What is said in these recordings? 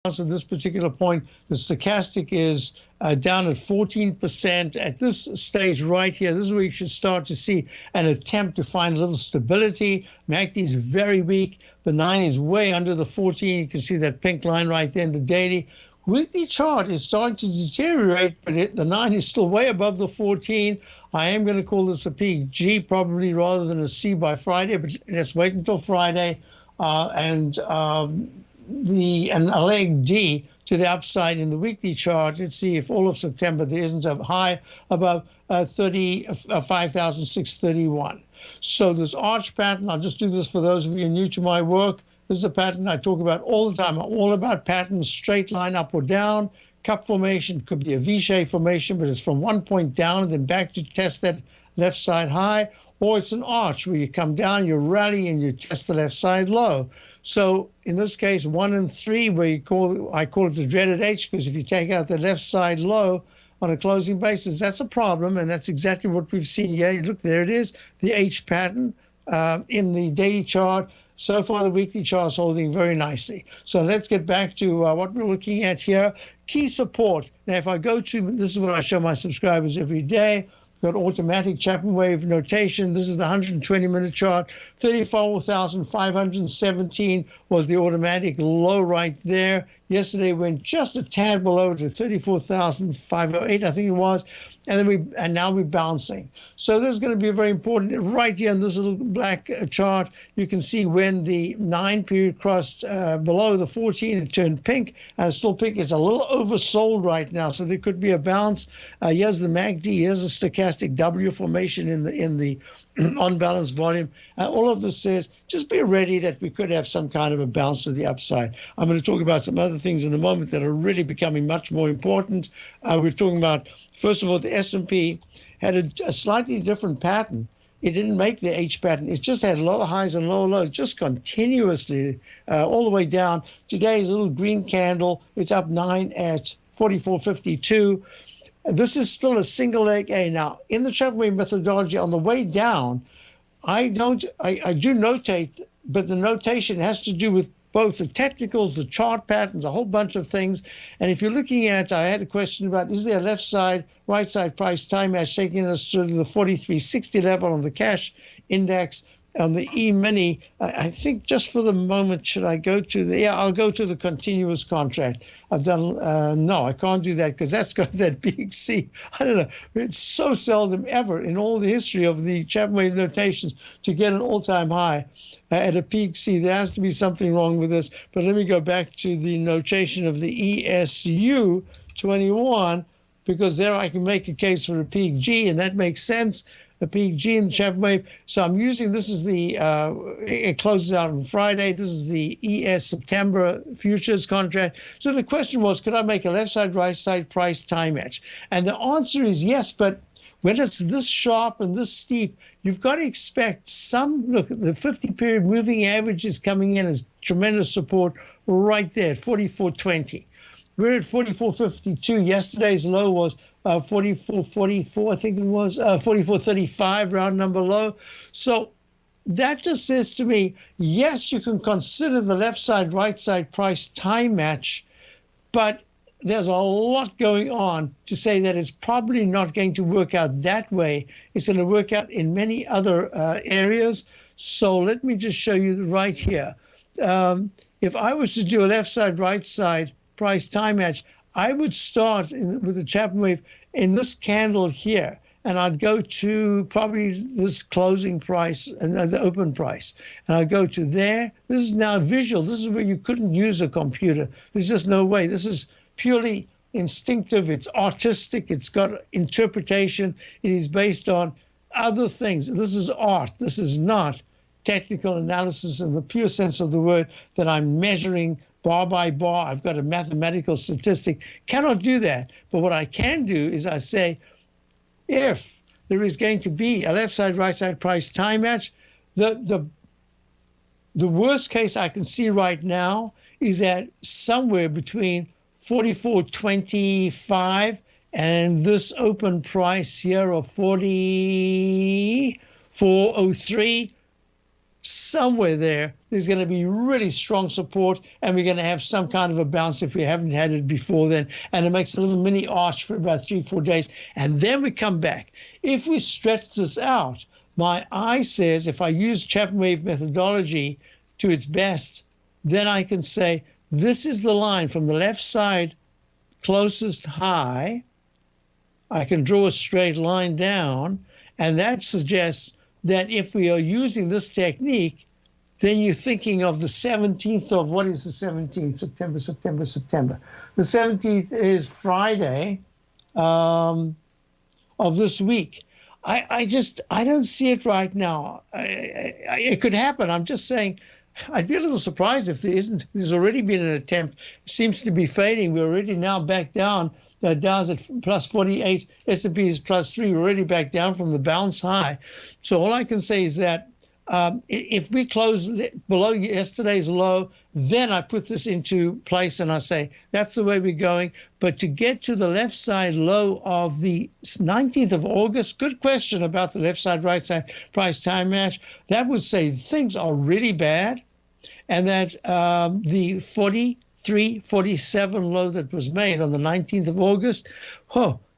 at this particular point. The stochastic is down at 14%. At this stage right here, this is where you should start to see an attempt to find a little stability. MACD is very weak. The 9 is way under the 14. You can see that pink line right there in the daily. Weekly chart is starting to deteriorate, but the 9 is still way above the 14. I am going to call this a peak G probably rather than a C by Friday, but let's wait until Friday. And a leg D to the upside in the weekly chart. Let's see if all of September there isn't a high above 5,631. So this arch pattern, I'll just do this for those of you new to my work. This is a pattern I talk about all the time. I'm all about patterns, straight line up or down. Cup formation could be a V-shaped formation, but it's from one point down and then back to test that left side high. Or it's an arch where you come down, you rally, and you test the left side low. So in this case, 1 and 3, where I call it the dreaded H, because if you take out the left side low on a closing basis, that's a problem, and that's exactly what we've seen here. Look, there it is, the H pattern in the daily chart. So far, the weekly chart is holding very nicely. So let's get back to what we're looking at here. Key support. Now, if I go to, this is what I show my subscribers every day. Got automatic Chapman wave notation. This is the 120-minute chart. 34,517 was the automatic low right there. Yesterday went just a tad below to 34,508, I think it was, and now we're bouncing. So this is going to be very important. Right here in this little black chart, you can see when the 9 period crossed below the 14, it turned pink, and it's still pink. It's a little oversold right now, so there could be a bounce. Here's the MACD. Here's a stochastic W formation in the unbalanced volume. All of this says just be ready that we could have some kind of a bounce to the upside. I'm going to talk about some other things in a moment that are really becoming much more important. We're talking about, first of all, the S&P had a slightly different pattern. It didn't make the H pattern. It just had lower highs and lower lows, just continuously all the way down. Today's little green candle, it's up 9 at 44.52. This is still a single leg A. Now, in the Chapman wave methodology, on the way down, I do notate, but the notation has to do with both the technicals, the chart patterns, a whole bunch of things. And if you're looking at, I had a question about, is there a left side, right side price time match taking us to the 43.60 level on the cash index? On the E-mini, I think just for the moment, should I go to the, I'll go to the continuous contract. I've done, no, I can't do that because that's got that big C. I don't know. It's so seldom ever in all the history of the Chapman wave notations to get an all-time high at a peak C. There has to be something wrong with this. But let me go back to the notation of the ESU 21, because there I can make a case for a peak G, and that makes sense. The peak G in the Chapman wave. So I'm using, this is the, it closes out on Friday. This is the ES September futures contract. So the question was, could I make a left side, right side price time match? And the answer is yes, but when it's this sharp and this steep, you've got to expect some, look, the 50-period moving average is coming in as tremendous support right there at 44.20. We're at 44.52. Yesterday's low was 44.44, I think it was, 44.35, round number low. So that just says to me, yes, you can consider the left side, right side price time match, but there's a lot going on to say that it's probably not going to work out that way. It's going to work out in many other areas. So let me just show you right here. If I was to do a left side, right side price time match, I would start with the Chapman wave in this candle here, and I'd go to probably this closing price and the open price, and I'd go to there. This is now visual. This is where you couldn't use a computer. There's just no way. This is purely instinctive. It's artistic. It's got interpretation. It is based on other things. This is art. This is not technical analysis in the pure sense of the word that I'm measuring bar by bar. I've got a mathematical statistic. Cannot do that. But what I can do is I say, if there is going to be a left side, right side price time match, the worst case I can see right now is that somewhere between 44.25 and this open price here of 44.03, somewhere there's going to be really strong support, and we're going to have some kind of a bounce if we haven't had it before then. And it makes a little mini arch for about 3-4 days. And then we come back. If we stretch this out, my eye says if I use Chapman wave methodology to its best, then I can say this is the line from the left side closest high. I can draw a straight line down, and that suggests that if we are using this technique, then you're thinking of the 17th of, what is the 17th? September. The 17th is Friday of this week. I don't see it right now. It could happen. I'm just saying, I'd be a little surprised if there isn't. There's already been an attempt. It seems to be fading. We're already now back down. Dow's at plus 48, S&P is plus 3. We're already back down from the bounce high. So all I can say is that if we close below yesterday's low, then I put this into place and I say, that's the way we're going. But to get to the left side low of the 19th of August, good question about the left side, right side price time match. That would say things are really bad, and that the 43.47 low that was made on the 19th of August,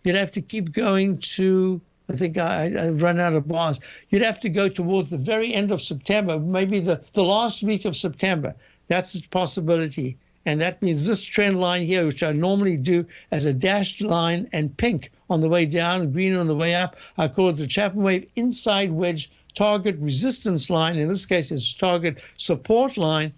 you'd have to keep going to, I think I've run out of bars. You'd have to go towards the very end of September, maybe the last week of September. That's a possibility. And that means this trend line here, which I normally do as a dashed line and pink on the way down, green on the way up, I call it the Chapman wave inside wedge target resistance line. In this case, it's target support line.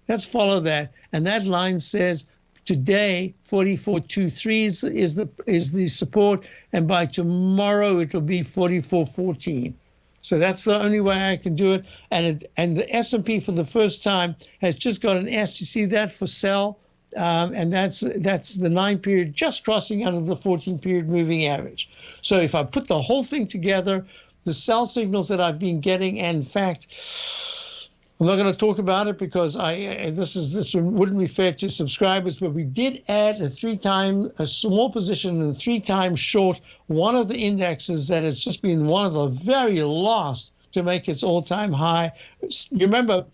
Let's follow that. And that line says today 44.23 is the support, and by tomorrow it will be 44.14. So that's the only way I can do it. And the S&P for the first time has just got an S. You see that for sell, and that's the 9 period just crossing under the 14 period moving average. So if I put the whole thing together, the sell signals that I've been getting, and in fact, I'm not going to talk about it because this wouldn't be fair to subscribers, but we did add a small position and 3 times short one of the indexes that has just been one of the very last to make its all-time high. You remember,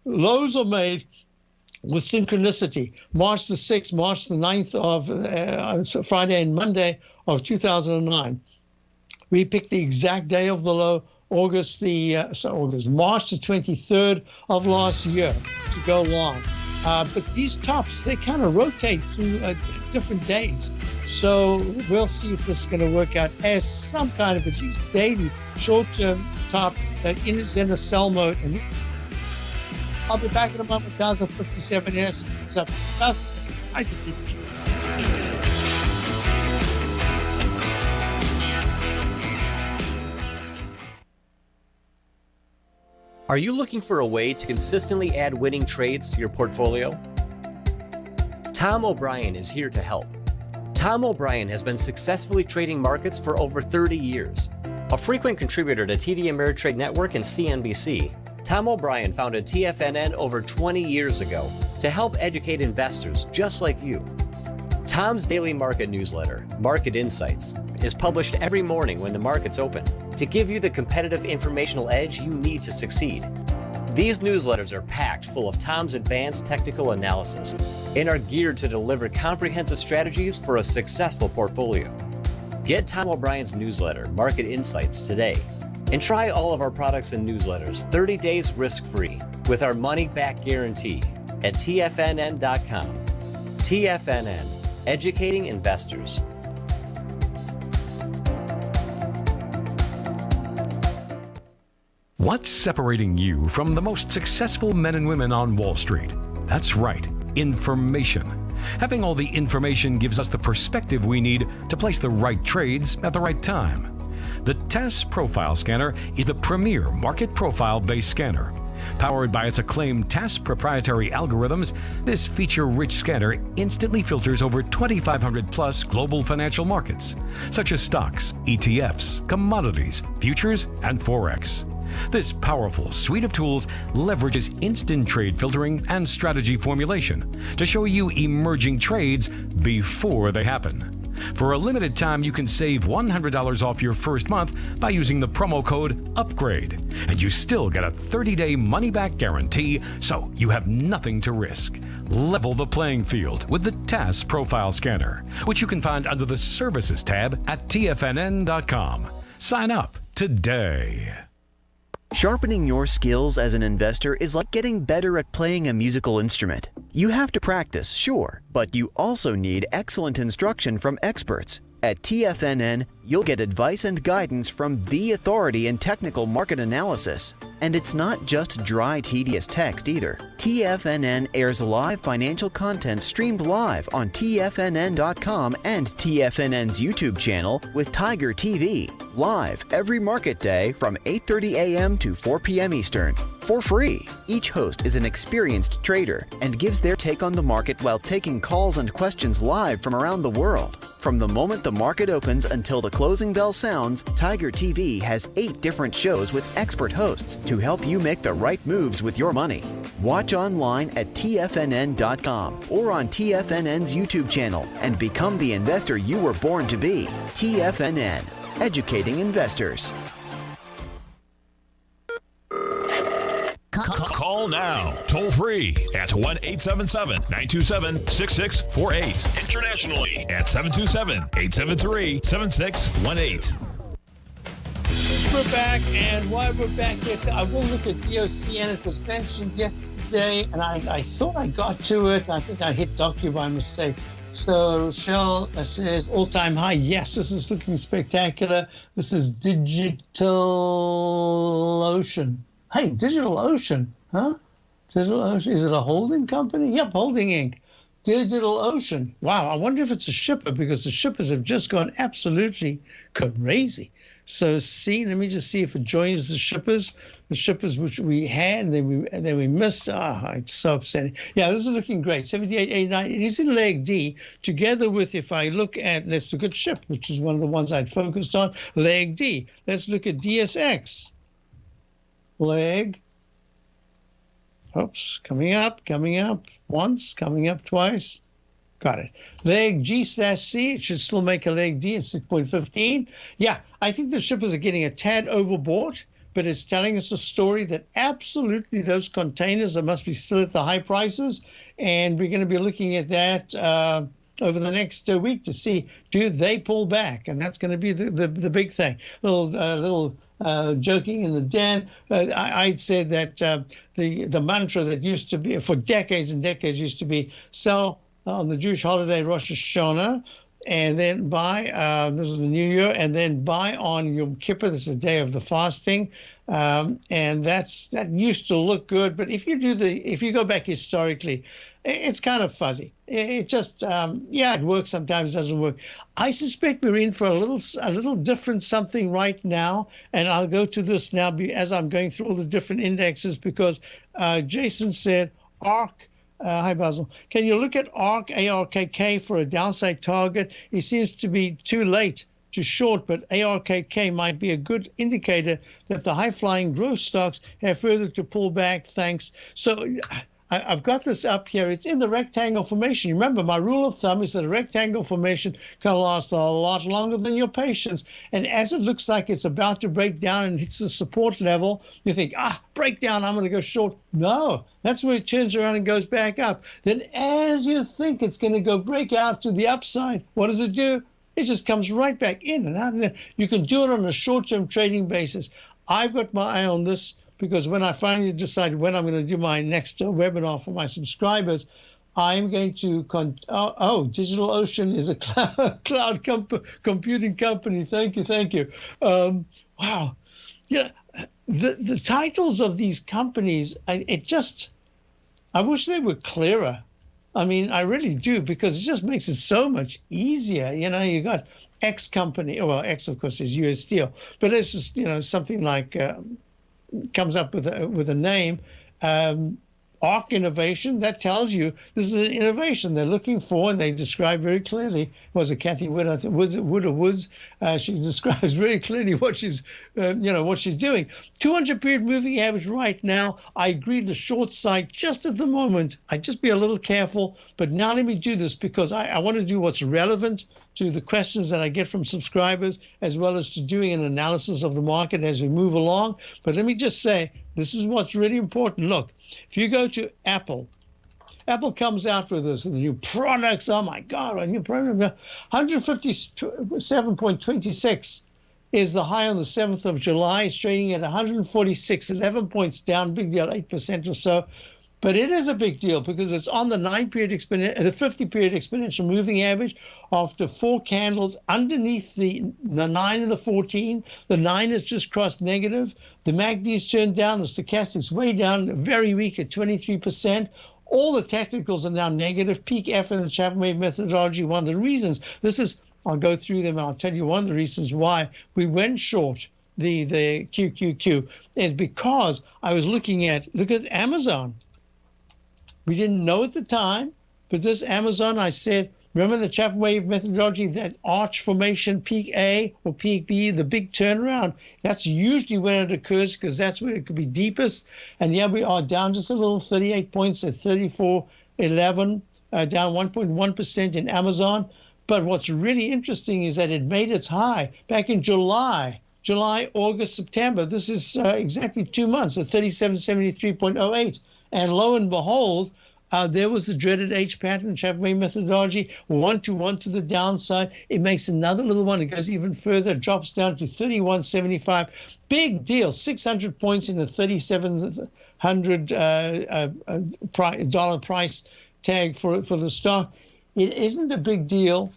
lows are made with synchronicity. March the 6th, March the 9th of Friday and Monday of 2009. We picked the exact day of the low, March the 23rd of last year to go long. But these tops, they kind of rotate through different days. So we'll see if this is going to work out as some kind of at least daily short-term top that is in a sell mode. And I'll be back in a moment. Guys, 57S. What's up? I can keep it. Are you looking for a way to consistently add winning trades to your portfolio? Tom O'Brien is here to help. Tom O'Brien has been successfully trading markets for over 30 years. A frequent contributor to TD Ameritrade Network and CNBC, Tom O'Brien founded TFNN over 20 years ago to help educate investors just like you. Tom's daily market newsletter, Market Insights, is published every morning when the markets open to give you the competitive informational edge you need to succeed. These newsletters are packed full of Tom's advanced technical analysis and are geared to deliver comprehensive strategies for a successful portfolio. Get Tom O'Brien's newsletter, Market Insights, today, and try all of our products and newsletters 30 days risk-free with our money-back guarantee at TFNN.com. TFNN, educating investors. What's separating you from the most successful men and women on Wall Street? That's right, information. Having all the information gives us the perspective we need to place the right trades at the right time. The TAS Profile Scanner is the premier market profile-based scanner. Powered by its acclaimed TAS proprietary algorithms, this feature-rich scanner instantly filters over 2,500 plus global financial markets, such as stocks, ETFs, commodities, futures, and Forex. This powerful suite of tools leverages instant trade filtering and strategy formulation to show you emerging trades before they happen. For a limited time, you can save $100 off your first month by using the promo code UPGRADE. And you still get a 30-day money-back guarantee, so you have nothing to risk. Level the playing field with the TAS Profile Scanner, which you can find under the Services tab at TFNN.com. Sign up today. Sharpening your skills as an investor is like getting better at playing a musical instrument. You have to practice, sure, but you also need excellent instruction from experts. At TFNN, you'll get advice and guidance from the authority in technical market analysis. And it's not just dry, tedious text either. TFNN airs live financial content streamed live on TFNN.com and TFNN's YouTube channel with Tiger TV, live every market day from 8:30 a.m. to 4 p.m. Eastern. For free. Each host is an experienced trader and gives their take on the market while taking calls and questions live from around the world. From the moment the market opens until the closing bell sounds, Tiger TV has 8 different shows with expert hosts to help you make the right moves with your money. Watch online at TFNN.com or on TFNN's YouTube channel and become the investor you were born to be. TFNN, educating investors. Call now, toll free at 1-877-927-6648. Internationally at 727-873-7618. We're back, and while we're back, yes, I will look at DOCN. It was mentioned yesterday, and I thought I got to it. I think I hit docu by mistake. So Rochelle says all-time high. Yes, this is looking spectacular. This is DigitalOcean. Hey, DigitalOcean, huh? DigitalOcean, is it a holding company? Yep, Holding Inc. DigitalOcean. Wow, I wonder if it's a shipper, because the shippers have just gone absolutely crazy. So see, let me just see if it joins the shippers which we had, and then we missed. It's so upsetting. Yeah, this is looking great. 78.89. It is in leg D, together with, if I look at, let's look at SHIP, which is one of the ones I'd focused on, leg D. Let's look at DSX. Leg, coming up once, coming up twice. Got it. Leg G/C, it should still make a leg D at 6.15. Yeah, I think the shippers are getting a tad overbought, but it's telling us a story that absolutely those containers must be still at the high prices, and we're going to be looking at that over the next week to see, do they pull back? And that's going to be the big thing. Little joking in the den. I'd say that the mantra that used to be for decades and decades used to be sell on the Jewish holiday Rosh Hashanah, and then buy, this is the New Year, and then buy on Yom Kippur, this is the day of the fasting, and that used to look good. But if you go back historically, it's kind of fuzzy. It just, it works sometimes, doesn't work. I suspect we're in for a little different something right now, and I'll go to this now as I'm going through all the different indexes, because Jason said ARK. Hi, Basil. Can you look at ARK, ARKK, for a downside target? It seems to be too late to short, but ARKK might be a good indicator that the high-flying growth stocks have further to pull back. Thanks. So I've got this up here. It's in the rectangle formation. Remember, my rule of thumb is that a rectangle formation can last a lot longer than your patience. And as it looks like it's about to break down and hits the support level, you think, break down, I'm going to go short. No, that's where it turns around and goes back up. Then as you think it's going to go break out to the upside, what does it do? It just comes right back in and out. And you can do it on a short-term trading basis. I've got my eye on this, because when I finally decide when I'm going to do my next webinar for my subscribers, I'm going to DigitalOcean is a cloud computing company. Thank you. Wow. Yeah, the titles of these companies, I wish they were clearer. I mean, I really do, because it just makes it so much easier. You got X company. Well, X, of course, is US Steel, but it's just, something like comes up with a name. ARC innovation. That tells you this is an innovation they're looking for, and they describe very clearly. Was it Kathy Wood? I think Wood or Woods? She describes very clearly what she's, what she's doing. 200-period moving average right now. I agree. The short side just at the moment. I just be a little careful. But now let me do this because I want to do what's relevant to the questions that I get from subscribers, as well as to doing an analysis of the market as we move along. But let me just say, this is what's really important. Look, if you go to Apple comes out with this new products. Oh my God, a new product. 157.26 is the high on the 7th of July. It's trading at 146, 11 points down. Big deal, 8% or so. But it is a big deal because it's on the 50-period exponential moving average after 4 candles underneath the 9 and the 14. The 9 has just crossed negative. The MACD's turned down. The stochastic's way down, very weak at 23%. All the technicals are now negative. Peak F in the Chapman wave methodology. One of the reasons, I'll go through them and I'll tell you one of the reasons why we went short the QQQ is because I was look at Amazon. We didn't know at the time, but this Amazon, I said, remember the Chapman wave methodology, that arch formation, peak A or peak B, the big turnaround. That's usually when it occurs because that's where it could be deepest. And yeah, we are down just a little, 38 points at 34.11, down 1.1% in Amazon. But what's really interesting is that it made its high back in July, August, September. This is exactly 2 months at 3773.08. And lo and behold, there was the dreaded H pattern, Chapman wave methodology, 1-to-1 to the downside. It makes another little one. It goes even further, drops down to 31.75. Big deal, 600 points in the $3,700 price tag for the stock. It isn't a big deal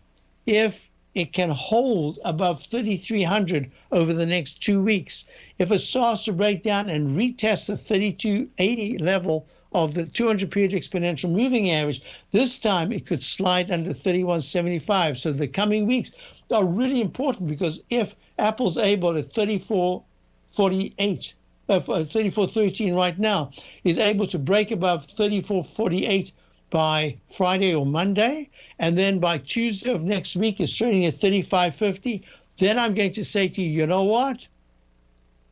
if it can hold above 3,300 over the next 2 weeks. If it starts to break down and retest the 3280 level of the 200-period exponential moving average, this time it could slide under 3175. So the coming weeks are really important because if Apple's able at 34.13 right now, is able to break above 34.48 by Friday or Monday, and then by Tuesday of next week is trading at 35.50, then I'm going to say to you, you know what?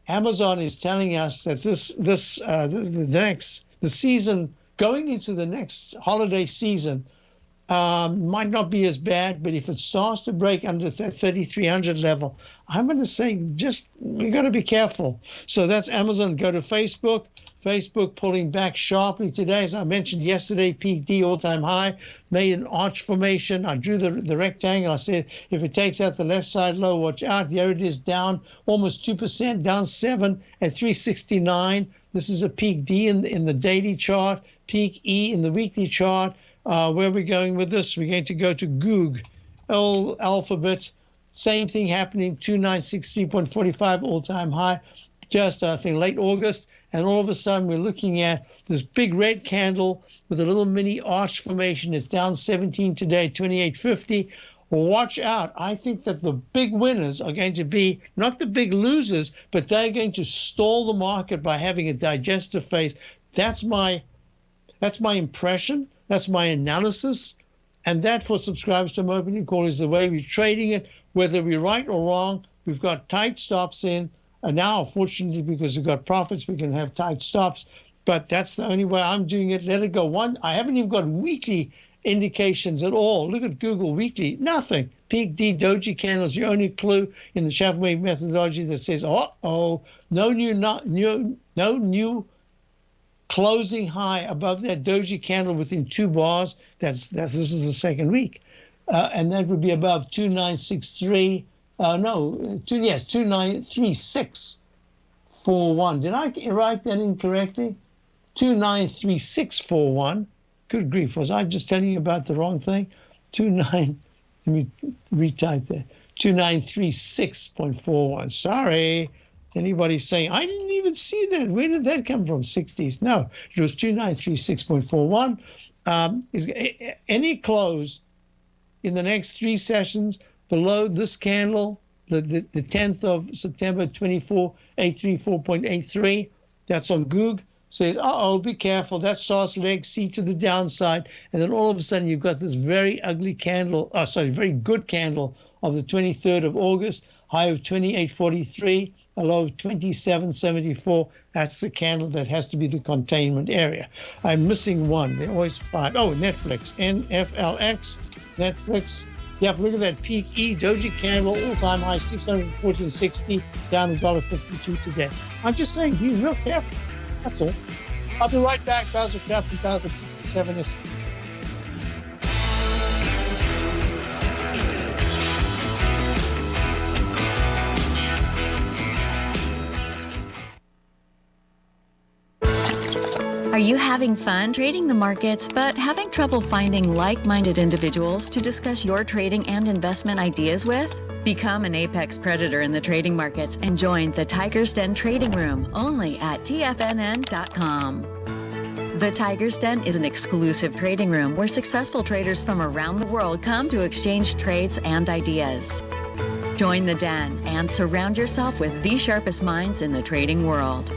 Amazon is telling us that the season going into the next holiday season might not be as bad, but if it starts to break under that 3,300 level, I'm going to say we got to be careful. So that's Amazon. Go to Facebook. Facebook pulling back sharply today. As I mentioned yesterday, peak D all-time high, made an arch formation. I drew the rectangle. I said, if it takes out the left side low, watch out. Here it is down almost 2%, down 7 at 369. This is a peak D in the daily chart, peak E in the weekly chart. Where are we going with this? We're going to go to Goog, Alphabet. Same thing happening, 2963.45 all-time high, just I think late August. And all of a sudden we're looking at this big red candle with a little mini arch formation. It's down 17 today, 28.50. Watch out. I think that the big winners are going to be not the big losers, but they're going to stall the market by having a digestive phase. That's my impression. That's my analysis. And that, for subscribers to my opening call, is the way we're trading it. Whether we're right or wrong, we've got tight stops in. And now, fortunately, because we've got profits, we can have tight stops. But that's the only way I'm doing it. Let it go. I haven't even got weekly indications at all. Look at Google Weekly. Nothing. Peak D doji candles, the only clue in the Chapman wave methodology that says, no new closing high above that doji candle within 2 bars. This is the second week. And that would be above 2963. 293641. Did I write that incorrectly? 293641. Good grief, was I just telling you about the wrong thing? Let me retype that. 2936.41. Sorry. Anybody's saying, I didn't even see that. Where did that come from? 60s. No, it was 2936.41. Any close in the next 3 sessions below this candle, the 10th of September, 24.834.83. That's on Goog. says, uh-oh, be careful. That starts leg C to the downside. And then all of a sudden, you've got this very ugly candle, very good candle of the 23rd of August, high of 28.43, a low of 27.74. That's the candle that has to be the containment area. I'm missing one. There are always 5. Oh, Netflix, NFLX, Netflix. Yep, look at that peak E doji candle, all-time high 614.60, down $1.52 today. I'm just saying, be real careful. That's all. I'll be right back. Basil Chapman, Basil 67 is. Are you having fun trading the markets, but having trouble finding like-minded individuals to discuss your trading and investment ideas with? Become an apex predator in the trading markets and join the Tiger's Den Trading Room only at TFNN.com. The Tiger's Den is an exclusive trading room where successful traders from around the world come to exchange trades and ideas. Join the den and surround yourself with the sharpest minds in the trading world.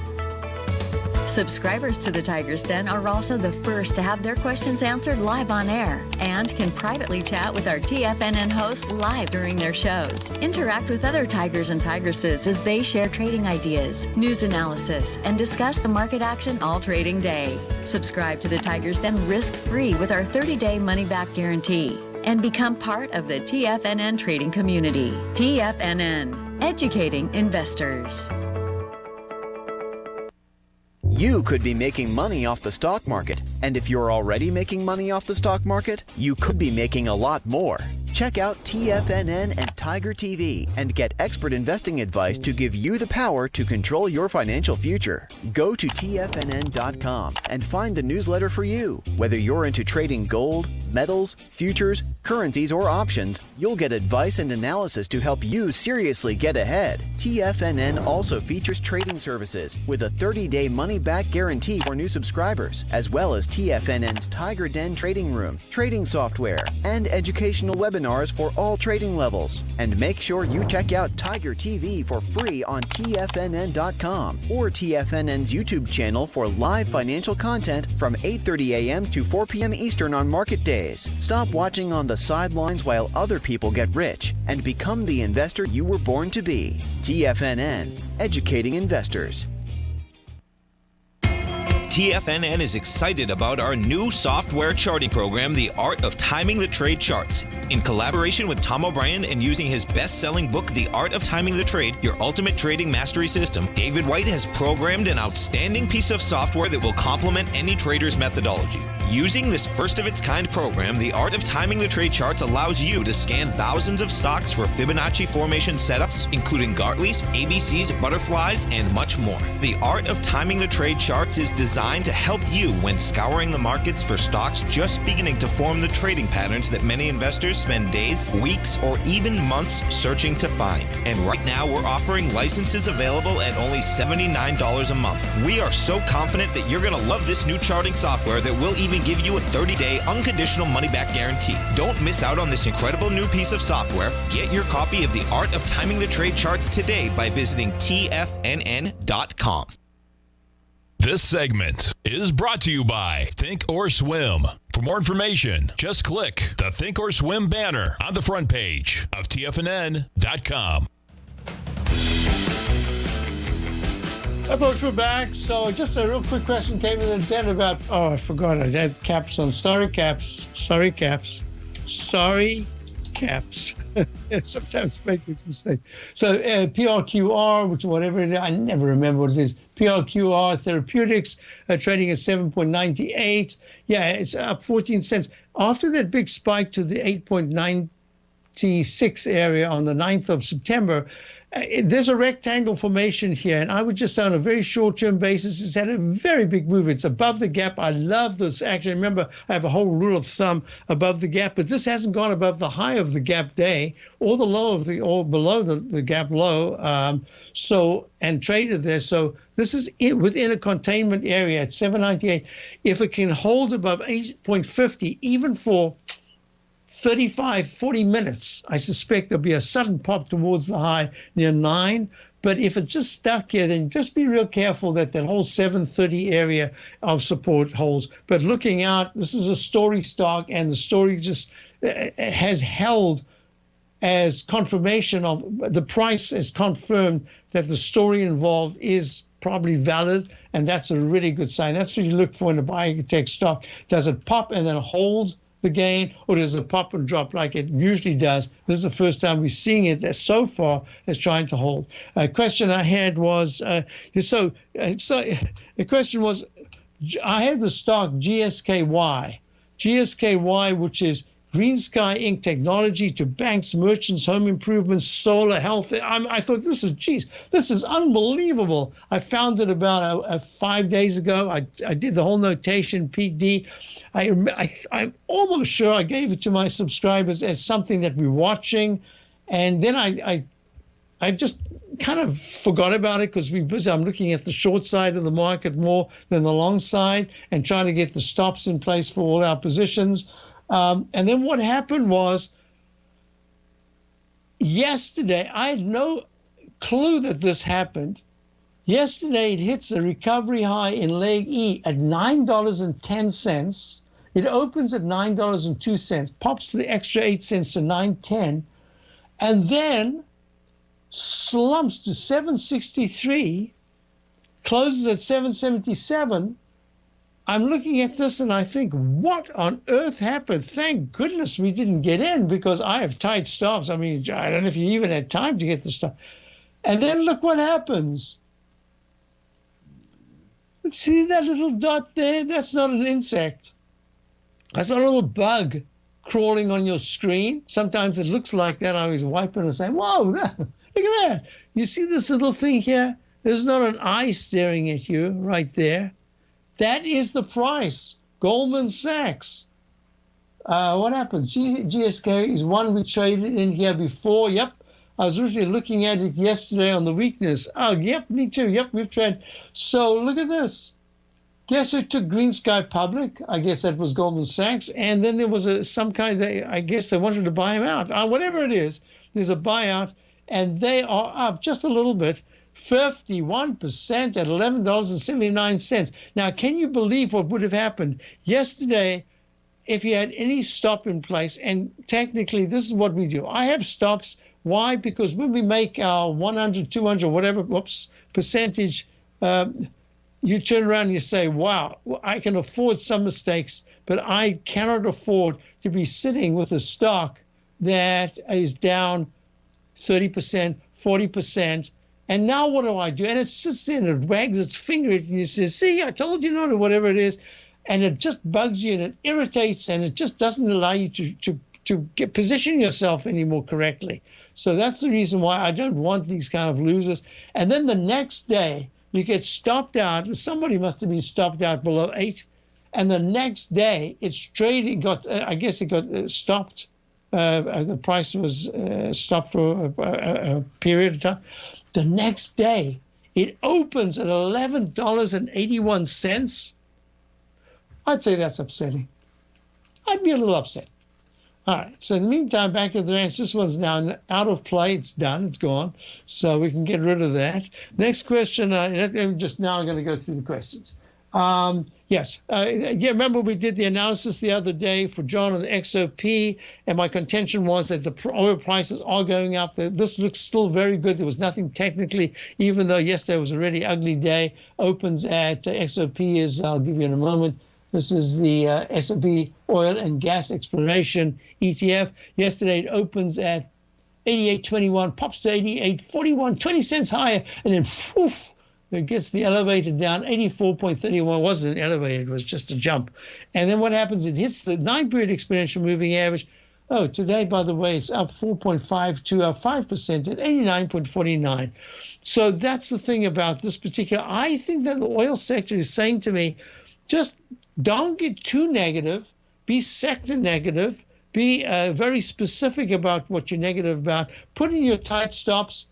Subscribers to the Tiger's Den are also the first to have their questions answered live on air and can privately chat with our TFNN hosts live during their shows. Interact with other Tigers and Tigresses as they share trading ideas, news analysis, and discuss the market action all trading day. Subscribe to the Tiger's Den risk-free with our 30-day money-back guarantee and become part of the TFNN trading community. TFNN, educating investors. You could be making money off the stock market, and if you're already making money off the stock market, you could be making a lot more. Check out TFNN and Tiger TV and get expert investing advice to give you the power to control your financial future. Go to TFNN.com and find the newsletter for you. Whether you're into trading gold, metals, futures, currencies, or options, you'll get advice and analysis to help you seriously get ahead. TFNN also features trading services with a 30-day money-back guarantee for new subscribers, as well as TFNN's Tiger Den Trading Room, trading software, and educational webinars for all trading levels. And make sure you check out Tiger TV for free on TFNN.com or TFNN's YouTube channel for live financial content from 8:30 a.m. to 4 p.m. Eastern on market days. Stop watching on the sidelines while other people get rich and become the investor you were born to be. TFNN, educating investors. TFNN is excited about our new software charting program, The Art of Timing the Trade Charts. In collaboration with Tom O'Brien and using his best-selling book, The Art of Timing the Trade, Your Ultimate Trading Mastery System, David White has programmed an outstanding piece of software that will complement any trader's methodology. Using this first-of-its-kind program, The Art of Timing the Trade Charts allows you to scan thousands of stocks for Fibonacci formation setups, including Gartley's, ABC's, butterflies, and much more. The Art of Timing the Trade Charts is designed to help you when scouring the markets for stocks just beginning to form the trading patterns that many investors spend days, weeks, or even months searching to find. And right now, we're offering licenses available at only $79 a month. We are so confident that you're going to love this new charting software that will even give you a 30-day unconditional money-back guarantee. Don't miss out on this incredible new piece of software. Get your copy of The Art of Timing the Trade Charts today by visiting TFNN.com. This segment is brought to you by Thinkorswim. For more information, just click the Thinkorswim banner on the front page of TFNN.com. Hi, folks, we're back. So just a real quick question came in the den about, I forgot, I had caps on. Sorry, caps. Sometimes make this mistake. So PRQR, which whatever it is, I never remember what it is. PRQR Therapeutics trading at 7.98. Yeah, it's up 14 cents. After that big spike to the 8.96 area on the 9th of September, there's a rectangle formation here, and I would just say on a very short-term basis, it's had a very big move. It's above the gap. I love this. Actually, remember, I have a whole rule of thumb above the gap, but this hasn't gone above the high of the gap day or the low of the, or below the gap low. And traded there. So this is within a containment area at 798. If it can hold above 8.50, even for 35, 40 minutes, I suspect there'll be a sudden pop towards the high near 9. But if it's just stuck here, then just be real careful that whole 730 area of support holds. But looking out, this is a story stock, and the story just has held as confirmation of the price is confirmed that the story involved is probably valid, and that's a really good sign. That's what you look for in a biotech stock. Does it pop and then hold the gain, or does it pop and drop like it usually does? This is the first time we're seeing it so far as trying to hold. A question I had was, the question was, I had the stock GSKY, which is Green Sky Inc. Technology to banks, merchants, home improvements, solar, health. I thought, this is unbelievable. I found it about 5 days ago. I did the whole notation, PD. I'm almost sure I gave it to my subscribers as something that we're watching. And then I just kind of forgot about it because we're busy. I'm looking at the short side of the market more than the long side and trying to get the stops in place for all our positions. And then what happened was yesterday, I had no clue that this happened. Yesterday, it hits a recovery high in leg E at $9.10. It opens at $9.02, pops the extra 8 cents to $9.10, and then slumps to $7.63, closes at $7.77. I'm looking at this and I think, what on earth happened? Thank goodness we didn't get in, because I have tight stops. I mean, I don't know if you even had time to get the stop. And then look what happens. See that little dot there? That's not an insect. That's a little bug crawling on your screen. Sometimes it looks like that. I was wiping and saying, whoa, look at that. You see this little thing here? There's not an eye staring at you right there. That is the price. Goldman Sachs. What happened? GSK is one we traded in here before. Yep. I was really looking at it yesterday on the weakness. Oh, yep, me too. Yep, we've traded. So look at this. Guess who took Green Sky public? I guess that was Goldman Sachs. And then there was I guess they wanted to buy him out. Whatever it is, there's a buyout, and they are up just a little bit. 51% at $11.79. Now, can you believe what would have happened yesterday if you had any stop in place? And technically, this is what we do. I have stops. Why? Because when we make our 100, 200, whatever, percentage, you turn around and you say, wow, I can afford some mistakes, but I cannot afford to be sitting with a stock that is down 30%, 40%. And now what do I do? And it sits there and it wags its finger at you and says, see, I told you not, or whatever it is. And it just bugs you and it irritates, and it just doesn't allow you to position yourself anymore correctly. So that's the reason why I don't want these kind of losers. And then the next day, you get stopped out. Somebody must have been stopped out below 8. And the next day, it's trading. I guess it got stopped. The price was stopped for a period of time. The next day, it opens at $11.81. I'd say that's upsetting. I'd be a little upset. All right. So in the meantime, back to the ranch. This one's now out of play. It's done. It's gone. So we can get rid of that. Next question. I'm just now going to go through the questions. Yes. Remember we did the analysis the other day for John on the XOP, and my contention was that the oil prices are going up. This looks still very good. There was nothing technically, even though yesterday was a really ugly day. Opens at XOP is, I'll give you in a moment. This is the S&P Oil and Gas Exploration ETF. Yesterday it opens at 88.21, pops to 88.41, 20 cents higher, and then poof, it gets the elevator down. 84.31 wasn't an elevator, it was just a jump. And then what happens? It hits the 9-period exponential moving average. Oh, today, by the way, it's up 4.52, up 5% at 89.49. So that's the thing about this particular. I think that the oil sector is saying to me, just don't get too negative, be sector negative, be very specific about what you're negative about, put in your tight stops,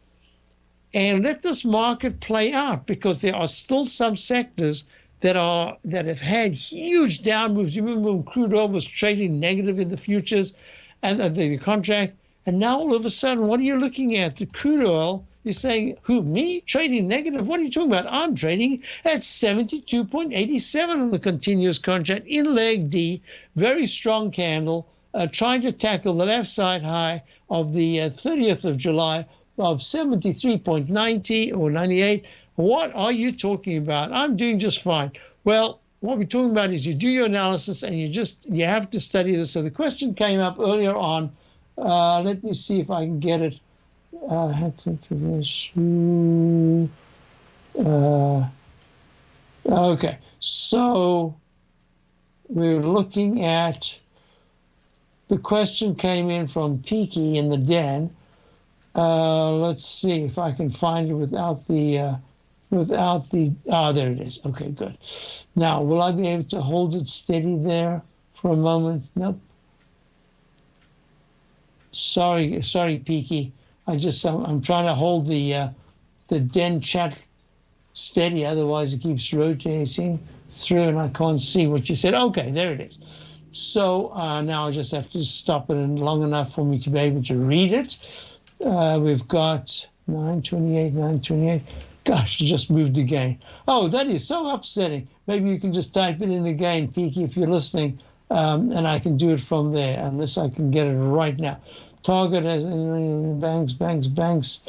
and let this market play out, because there are still some sectors that have had huge down moves. You remember when crude oil was trading negative in the futures and the contract, And now all of a sudden, what are you looking at? The crude oil, you're saying, who, me? Trading negative? What are you talking about? I'm trading at 72.87 on the continuous contract in leg D. Very strong candle, trying to tackle the left side high of the 30th of July of 73.90 or 98. What are you talking about? I'm doing just fine. Well, what we're talking about is you do your analysis and you have to study this. So the question came up earlier on. Let me see if I can get it. Okay, so we're looking at, the question came in from Peaky in the den. Let's see if I can find it without the, there it is. Okay, good. Now, will I be able to hold it steady there for a moment? Nope. Sorry, Peaky. I'm trying to hold the den chat steady, otherwise it keeps rotating through and I can't see what you said. Okay, there it is. So now I just have to stop it long enough for me to be able to read it. We've got 928. Gosh, it just moved again. Oh, that is so upsetting. Maybe you can just type it in again, Peaky, if you're listening, and I can do it from there, unless I can get it right now. Target has banks.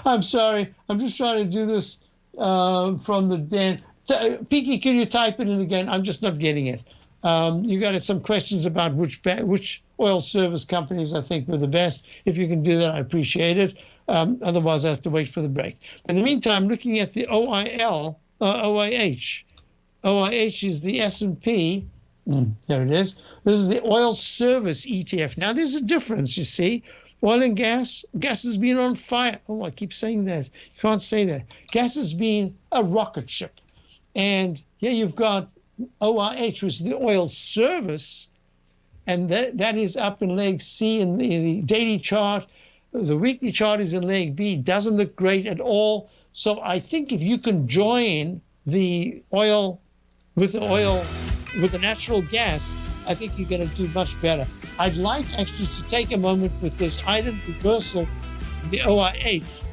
I'm sorry. I'm just trying to do this from the den. Peaky, can you type it in again? I'm just not getting it. You got some questions about which oil service companies I think were the best. If you can do that, I appreciate it. Otherwise, I have to wait for the break. In the meantime, looking at the OIH. OIH is the S&P. There it is. This is the oil service ETF. Now, there's a difference, you see. Oil and gas has been on fire. Oh, I keep saying that. You can't say that. Gas has been a rocket ship. And here you've got OIH, which is the oil service, and that is up in leg C in the daily chart. The weekly chart is in leg B. Doesn't look great at all. So I think if you can join the oil with the natural gas, I think you're going to do much better. I'd like actually to take a moment with this item reversal, the OIH,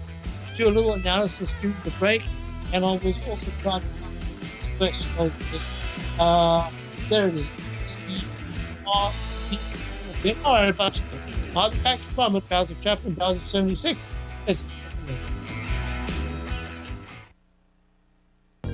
to do a little analysis through the break, and I was also trying to this question over there. There it is. All right, about I'll be back to come with Basil Chapman, Basil 76.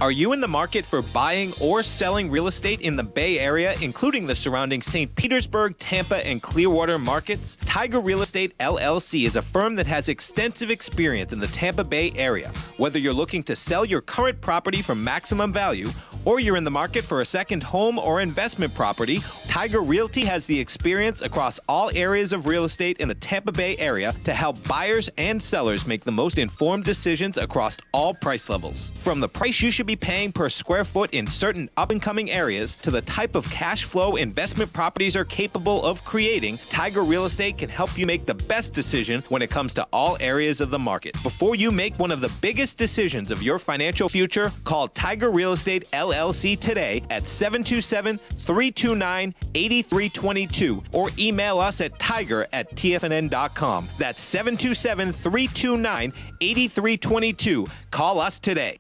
Are you in the market for buying or selling real estate in the Bay Area, including the surrounding St. Petersburg, Tampa, and Clearwater markets? Tiger Real Estate LLC is a firm that has extensive experience in the Tampa Bay area. Whether you're looking to sell your current property for maximum value, or you're in the market for a second home or investment property, Tiger Realty has the experience across all areas of real estate in the Tampa Bay area to help buyers and sellers make the most informed decisions across all price levels. From the price you should be paying per square foot in certain up-and-coming areas to the type of cash flow investment properties are capable of creating, Tiger Real Estate can help you make the best decision when it comes to all areas of the market. Before you make one of the biggest decisions of your financial future, call Tiger Real Estate LLC today at 727-329-8322 or email us at tiger@tfnn.com. That's 727-329-8322. Call us today.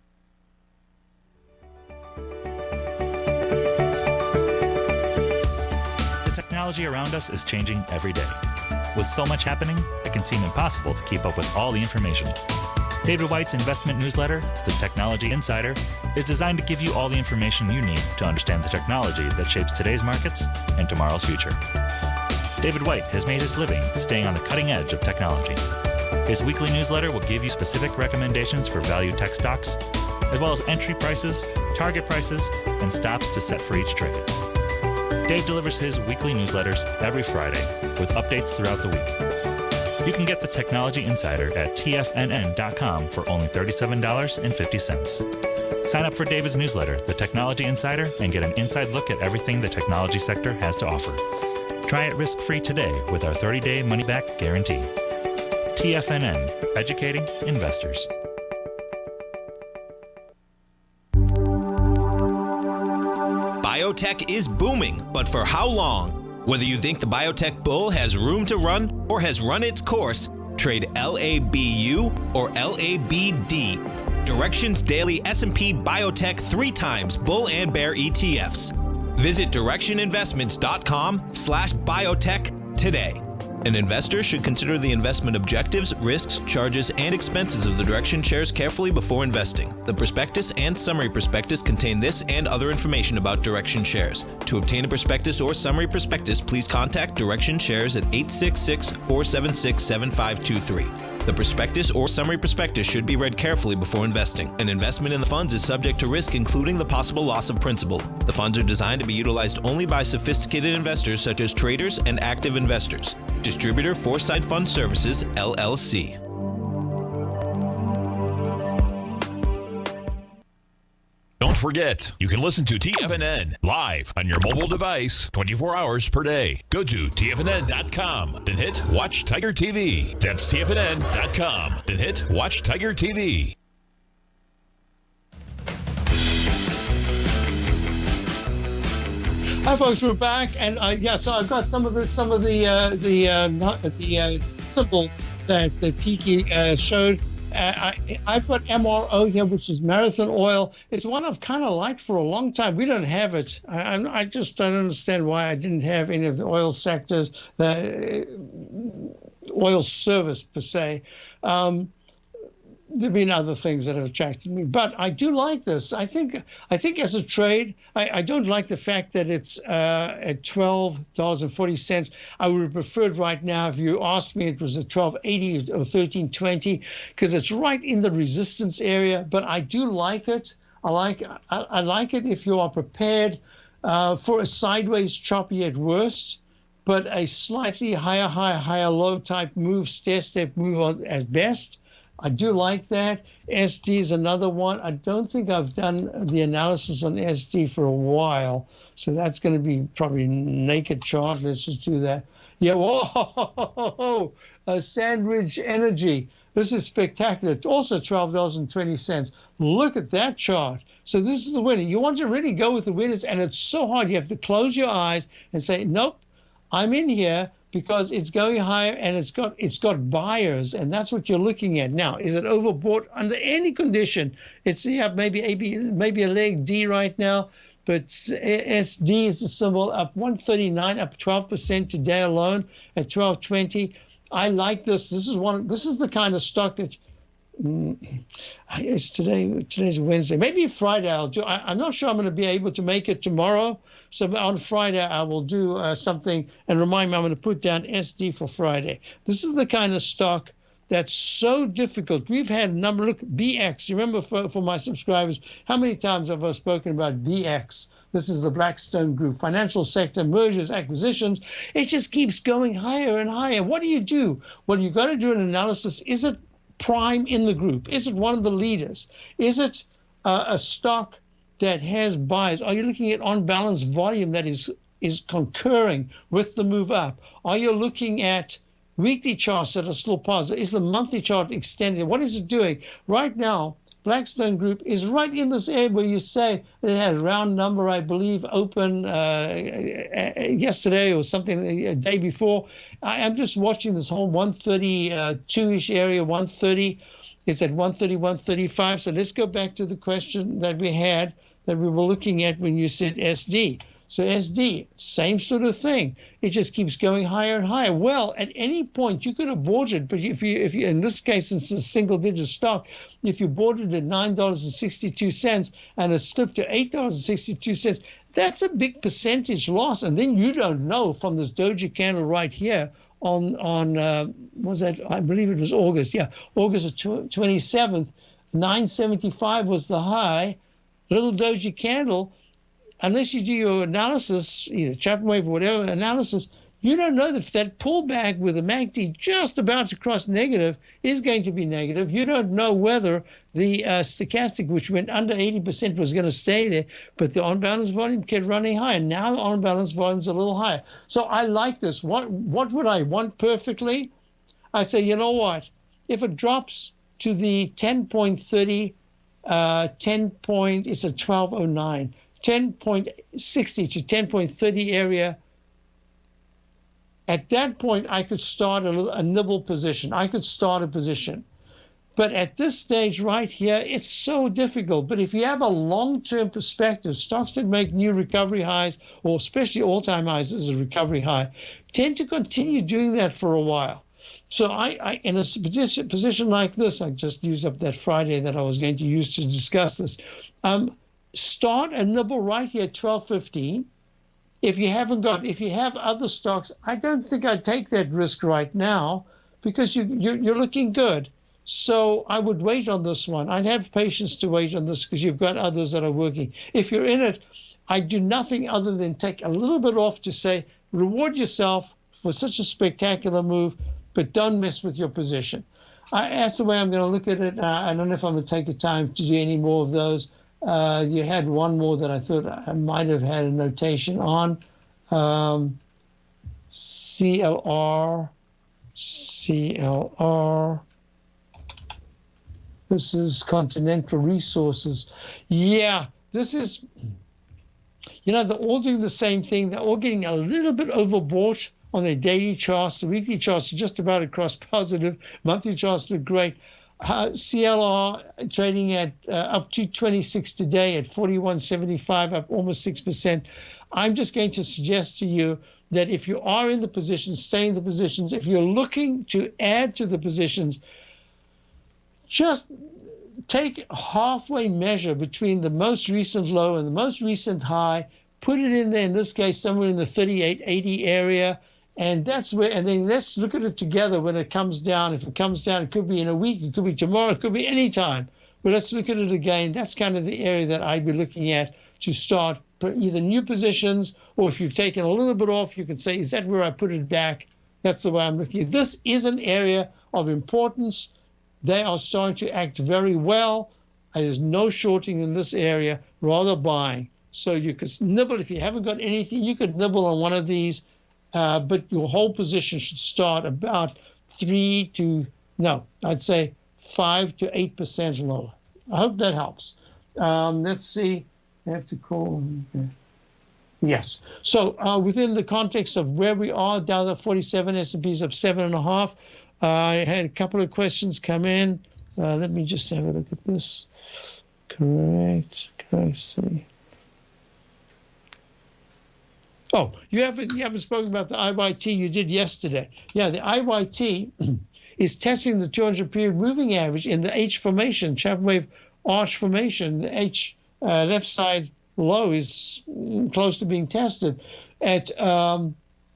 The technology around us is changing every day. With so much happening, it can seem impossible to keep up with all the information. David White's investment newsletter, The Technology Insider, is designed to give you all the information you need to understand the technology that shapes today's markets and tomorrow's future. David White has made his living staying on the cutting edge of technology. His weekly newsletter will give you specific recommendations for value tech stocks, as well as entry prices, target prices, and stops to set for each trade. Dave delivers his weekly newsletters every Friday with updates throughout the week. You can get the Technology Insider at TFNN.com for only $37.50. Sign up for David's newsletter, The Technology Insider, and get an inside look at everything the technology sector has to offer. Try it risk-free today with our 30-day money-back guarantee. TFNN, educating investors. Biotech is booming, but for how long? Whether you think the biotech bull has room to run or has run its course, trade LABU or LABD. Direction's daily S&P Biotech 3 times bull and bear ETFs. Visit directioninvestments.com/biotech today. An investor should consider the investment objectives, risks, charges, and expenses of the Direction shares carefully before investing. The prospectus and summary prospectus contain this and other information about Direction shares. To obtain a prospectus or summary prospectus, please contact Direction shares at 866-476-7523. The prospectus or summary prospectus should be read carefully before investing. An investment in the funds is subject to risk, including the possible loss of principal. The funds are designed to be utilized only by sophisticated investors such as traders and active investors. Distributor Foresight Fund Services, LLC. Don't forget, you can listen to TFNN live on your mobile device 24 hours per day. Go to TFNN.com, then hit Watch Tiger TV. That's TFNN.com, then hit Watch Tiger TV. Hi, folks. We're back, and so I've got some of the symbols that Peaky showed. I've got MRO here, which is Marathon Oil. It's one I've kind of liked for a long time. We don't have it. I just don't understand why I didn't have any of the oil sectors, the oil service per se. There've been other things that have attracted me, but I do like this. I think as a trade, I don't like the fact that it's at $12.40. I would have preferred right now, if you asked me, it was at $12.80 or $13.20, because it's right in the resistance area. But I do like it. I like it if you are prepared for a sideways choppy at worst, but a slightly higher high, higher low type move, stair step move at best. I do like that. SD is another one. I don't think I've done the analysis on SD for a while, so that's going to be probably naked chart. Let's just do that. Yeah, whoa, Sandridge Energy. This is spectacular. It's also $12.20. Look at that chart. So this is the winner. You want to really go with the winners, and it's so hard. You have to close your eyes and say, nope, I'm in here, because it's going higher and it's got buyers, and that's what you're looking at. Now, is it overbought under any condition? It's maybe a leg D right now, but SD is the symbol up 139, up 12% today alone at 12.20. I like this. This is the kind of stock that it's today's Wednesday. Maybe Friday I'll do. I'm not sure I'm going to be able to make it tomorrow. So on Friday I will do something, and remind me I'm going to put down SD for Friday. This is the kind of stock that's so difficult. We've had a number. Look, BX. You remember for my subscribers, how many times have I spoken about BX? This is the Blackstone Group, financial sector, mergers, acquisitions. It just keeps going higher and higher. What do? Well, you've got to do an analysis. Is it prime in the group? Is it one of the leaders? Is it a stock that has buyers? Are you looking at on-balance volume that is concurring with the move up? Are you looking at weekly charts that are still positive? Is the monthly chart extended? What is it doing? Right now, Blackstone Group is right in this area where you say they had a round number, I believe, open yesterday or something a day before. I'm just watching this whole 132-ish area, 130. It's at 130, 135. So let's go back to the question that we were looking at when you said SD. So SD, same sort of thing. It just keeps going higher and higher. Well, at any point you could have bought it, but if you in this case it's a single-digit stock, if you bought it at $9.62 and it slipped to $8.62, that's a big percentage loss. And then you don't know from this doji candle right here on was that, I believe it was August. Yeah, August 27th, 975 was the high, little doji candle. Unless you do your analysis, either Chapman wave or whatever analysis, you don't know that pullback with the MACD just about to cross negative is going to be negative. You don't know whether the stochastic, which went under 80%, was going to stay there, but the on-balance volume kept running high, and now the on-balance volume is a little higher. So I like this. What would I want perfectly? I say, you know what? If it drops to the 10.30, it's a 1209. 10.60 to 10.30 area, At that point, I could start a nibble position. I could start a position. But at this stage right here, it's so difficult. But if you have a long-term perspective, stocks that make new recovery highs, or especially all-time highs as a recovery high, tend to continue doing that for a while. So I in a position like this, I just used up that Friday that I was going to use to discuss this. Start a nibble right here at 12.15. If you have other stocks, I don't think I'd take that risk right now because you're looking good. So I would wait on this one. I'd have patience to wait on this because you've got others that are working. If you're in it, I do nothing other than take a little bit off to say, reward yourself for such a spectacular move, but don't mess with your position. That's the way I'm going to look at it. I don't know if I'm going to take the time to do any more of those. You had one more that I thought I might have had a notation on. CLR. This is Continental Resources. Yeah, this is, they're all doing the same thing. They're all getting a little bit overbought on their daily charts. The weekly charts are just about across positive. Monthly charts look great. CLR trading at up to 26 today at 41.75, up almost 6%. I'm just going to suggest to you that if you are in the positions, stay in the positions. If you're looking to add to the positions, just take a halfway measure between the most recent low and the most recent high, put it in there, in this case, somewhere in the 38.80 area, and that's where, and then let's look at it together when it comes down. If it comes down, it could be in a week, it could be tomorrow, it could be any time. But let's look at it again. That's kind of the area that I'd be looking at to start either new positions, or if you've taken a little bit off, you can say, is that where I put it back? That's the way I'm looking at it. This is an area of importance. They are starting to act very well. There's no shorting in this area, rather buying. So you could nibble. If you haven't got anything, you could nibble on one of these, but your whole position should start about 5 to 8% lower. I hope that helps. Let's see. I have to call. Yes. So within the context of where we are, Dow's up 47, S&P's up 7.5. I had a couple of questions come in. Let me just have a look at this. Correct. See. Oh, you haven't spoken about the IYT you did yesterday. Yeah, the IYT is testing the 200-period moving average in the H formation, Chapman wave arch formation. The H left side low is close to being tested at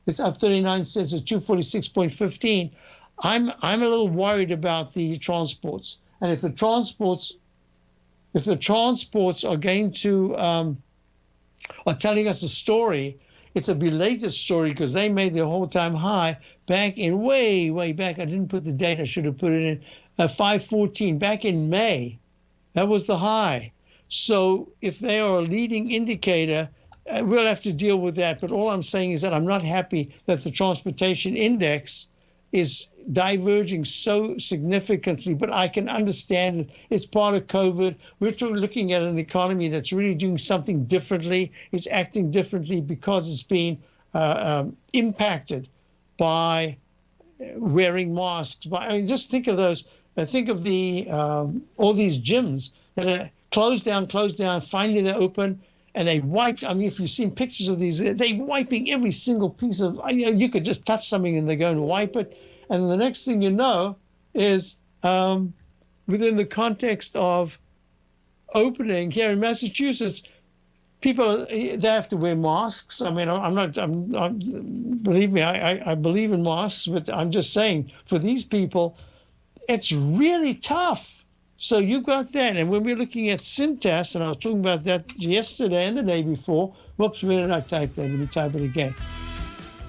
it's up 39 cents at 246.15. I'm a little worried about the transports, and if the transports are going to are telling us a story, it's a belated story because they made their whole-time high back in way back. I didn't put the date. I should have put it in 514 back in May. That was the high. So if they are a leading indicator, we'll have to deal with that. But all I'm saying is that I'm not happy that the transportation index is diverging so significantly, but I can understand it. It's part of COVID. We're looking at an economy that's really doing something differently. It's acting differently because it's been impacted by wearing masks. Just think of those. Think of the all these gyms that are closed down. Finally, they're open. And they wiped, if you've seen pictures of these, they're wiping every single piece of, you could just touch something and they go and wipe it. And the next thing you know is within the context of opening here in Massachusetts, people, they have to wear masks. Believe me, I believe in masks, but I'm just saying for these people, it's really tough. So you got that. And when we're looking at Cintas, and I was talking about that yesterday and the day before, whoops, where did I type that? Let me type it again.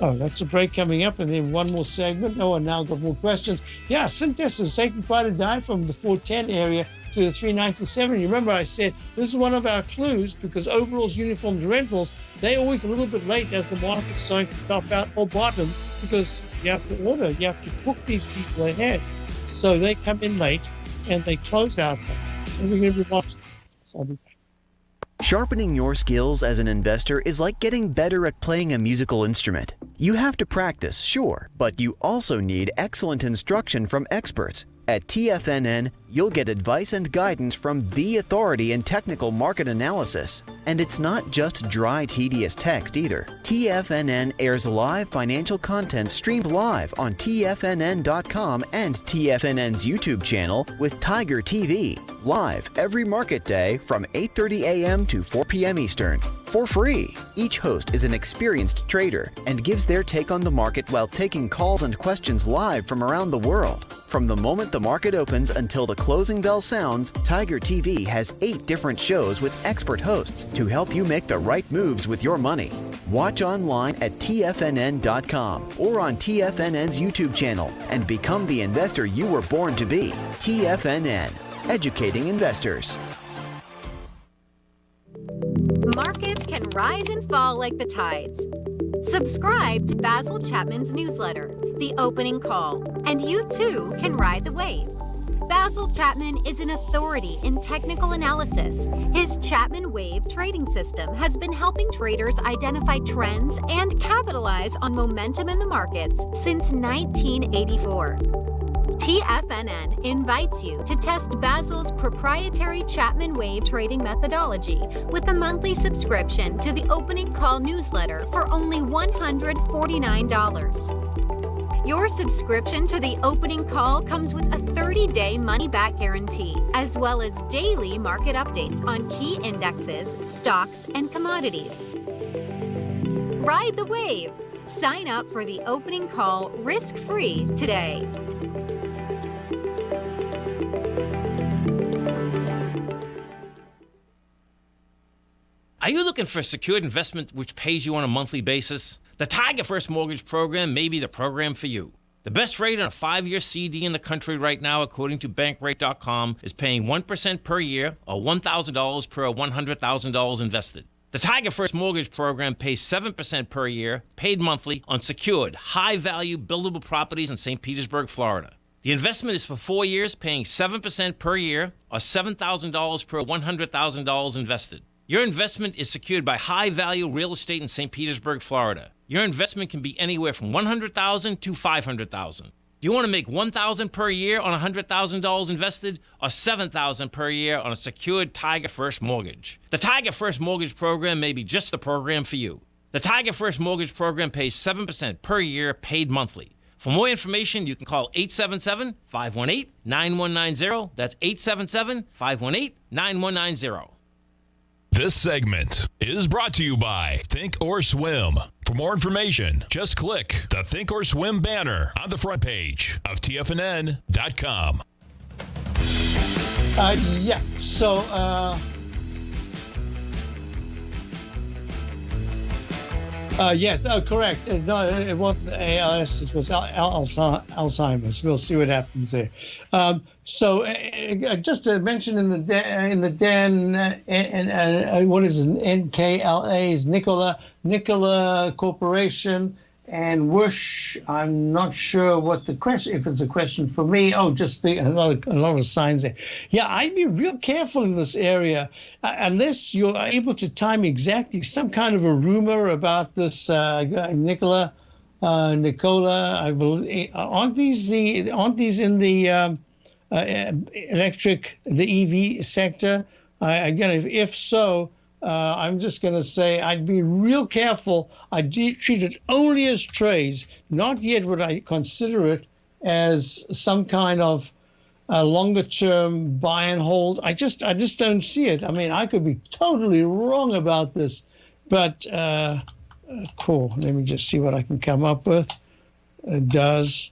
Oh, that's a break coming up, and then one more segment. Oh, and now I've got more questions. Yeah, Cintas has taken quite a dive from the 410 area to the 397. You remember I said this is one of our clues because overalls, uniforms, rentals, they're always a little bit late as the market's starting to top out or bottom because you have to order, you have to book these people ahead. So they come in late and they close out. So we're going to be watching this. I'll be back. Sharpening your skills as an investor is like getting better at playing a musical instrument. You have to practice, sure, but you also need excellent instruction from experts. At TFNN, you'll get advice and guidance from the authority in technical market analysis. And it's not just dry, tedious text either. TFNN airs live financial content streamed live on TFNN.com and TFNN's YouTube channel with Tiger TV, live every market day from 8:30 a.m. to 4 p.m. Eastern. For free. Each host is an experienced trader and gives their take on the market while taking calls and questions live from around the world. From the moment the market opens until the closing bell sounds, Tiger TV has 8 different shows with expert hosts to help you make the right moves with your money. Watch online at TFNN.com or on TFNN's YouTube channel and become the investor you were born to be. TFNN, educating investors. Markets can rise and fall like the tides. Subscribe to Basil Chapman's newsletter, The Opening Call, and you too can ride the wave. Basil Chapman is an authority in technical analysis. His Chapman Wave trading system has been helping traders identify trends and capitalize on momentum in the markets since 1984. TFNN invites you to test Basil's proprietary Chapman Wave trading methodology with a monthly subscription to the Opening Call newsletter for only $149. Your subscription to the Opening Call comes with a 30-day money-back guarantee, as well as daily market updates on key indexes, stocks, and commodities. Ride the wave! Sign up for the Opening Call risk-free today. Are you looking for a secured investment which pays you on a monthly basis? The Tiger First Mortgage Program may be the program for you. The best rate on a 5-year CD in the country right now, according to Bankrate.com, is paying 1% per year or $1,000 per $100,000 invested. The Tiger First Mortgage Program pays 7% per year, paid monthly, on secured, high-value, buildable properties in St. Petersburg, Florida. The investment is for 4 years, paying 7% per year or $7,000 per $100,000 invested. Your investment is secured by high-value real estate in St. Petersburg, Florida. Your investment can be anywhere from $100,000 to $500,000. Do you want to make $1,000 per year on $100,000 invested or $7,000 per year on a secured Tiger First mortgage? The Tiger First Mortgage Program may be just the program for you. The Tiger First Mortgage Program pays 7% per year, paid monthly. For more information, you can call 877-518-9190. That's 877-518-9190. This segment is brought to you by Thinkorswim. For more information, just click the Thinkorswim banner on the front page of TFNN.com. Yes, correct. No, it wasn't ALS, it was Alzheimer's. We'll see what happens there. Just to mention in the den, what is it, NKLA's Nikola Corporation, and Whoosh. I'm not sure what the question, if it's a question for me. Oh, just a lot of signs there. Yeah, I'd be real careful in this area unless you're able to time exactly some kind of a rumor about this Nikola. I believe, aren't these in the electric, the EV sector? Again, if so. I'm just going to say I'd be real careful. I'd treat it only as trades. Not yet would I consider it as some kind of longer-term buy and hold. I just don't see it. I mean, I could be totally wrong about this, but cool. Let me just see what I can come up with. Does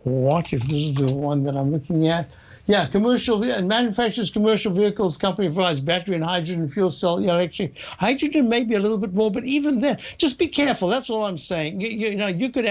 what if this is the one that I'm looking at? Yeah, manufacturers commercial vehicles company provides battery and hydrogen fuel cell electric. Hydrogen may be a little bit more, but even then, just be careful. That's all I'm saying. You could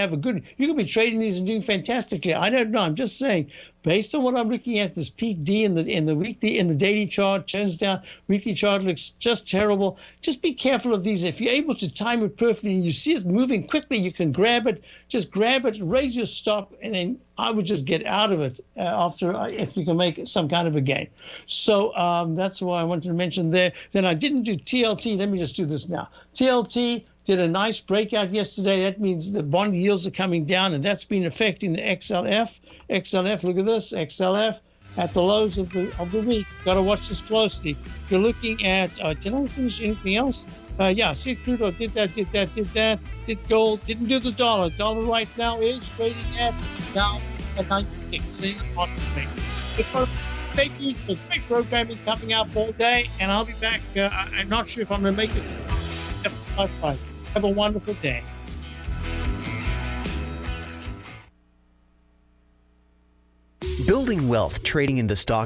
be trading these and doing fantastically. I don't know. I'm just saying, based on what I'm looking at, this peak D in the daily chart turns down. Weekly chart looks just terrible. Just be careful of these. If you're able to time it perfectly and you see it moving quickly, you can grab it. Just grab it, raise your stop, and then I would just get out of it if you can make some kind of a gain. So that's why I wanted to mention there. Then I didn't do TLT. Let me just do this now. TLT did a nice breakout yesterday. That means the bond yields are coming down, and that's been affecting the XLF. XLF, look at this, XLF at the lows of the week. Got to watch this closely. If you're looking at, did I finish anything else? Yeah, see, crude oil did that, did gold, didn't do the dollar. Dollar right now is trading at down at 96, seeing on information. So folks, stay tuned for great programming coming up all day, and I'll be back. I'm not sure if I'm going to make it to 7:55. Have a wonderful day. Building wealth trading in the stock